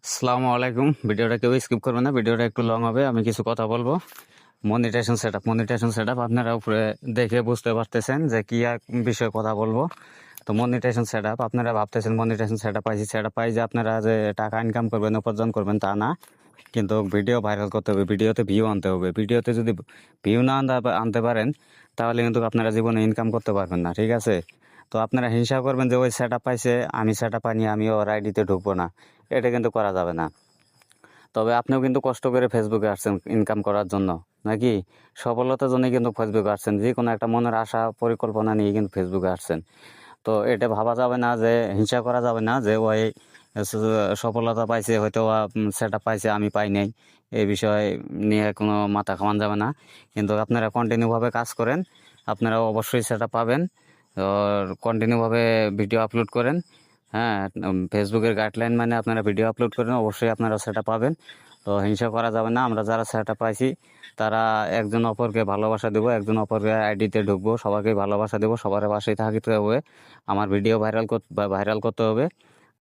আসসালামু আলাইকুম। ভিডিওটা কেউ স্কিপ করবে না, ভিডিওটা একটু লং হবে। আমি কিছু কথা বলবো। মনিটাইজেশন সেটআপ আপনারা উপরে দেখে বুঝতে পারতেছেন যে কি বিষয়ে কথা বলবো। তো মনিটাইজেশন সেটআপ আপনারা ভাবতেছেন মনিটাইজেশন সেটআপ পাই যে আপনারা যে টাকা ইনকাম করবেন, উপার্জন করবেন তা না। কিন্তু ভিডিও ভাইরাল করতে হবে, ভিডিওতে ভিউ আনতে হবে। ভিডিওতে যদি ভিউ না আনতে পারেন তাহলে কিন্তু আপনারা জীবনে ইনকাম করতে পারবেন না, ঠিক আছে? তো আপনারা হিংসা করবেন যে ওই সেটআপ পাইছে, আমি সেটআপ পাইনি, আমি ওর আইডিতে ঢুকবো না। এটা কিন্তু করা যাবে না। তবে আপনিও কিন্তু কষ্ট করে ফেসবুকে আসছেন ইনকাম করার জন্য, নাকি? সফলতার জন্য কিন্তু ফেসবুকে আসছেন, যে কোনো একটা মনের আশা পরিকল্পনা নিয়ে কিন্তু ফেসবুকে আসছেন। তো এটা ভাবা যাবে না, যে হিংসা করা যাবে না যে ওই সফলতা পাইছে, হয়তো সেট আপ পাইছে, আমি পাই নাই। এই বিষয় নিয়ে কোনো মাথা ঘামান যাবে না। কিন্তু আপনারা কন্টিনিউভাবে কাজ করেন, আপনারা অবশ্যই সেট আপ পাবেন। কন্টিনিউভাবে ভিডিও আপলোড করেন। হ্যাঁ, ফেসবুকের গাইডলাইন মানে আপনারা ভিডিও আপলোড করেন, অবশ্যই আপনারা সেটা পাবেন। তো হিংসা করা যাবে না। আমরা যারা সেটা পাইছি তারা একজন অপরকে ভালোবাসা দেবো, একজন অপরকে আইডিতে ঢুকবো, সবাইকে ভালোবাসা দেবো, সবার পাশেই থাকতে হবে। আমার ভিডিও ভাইরাল করতে হবে।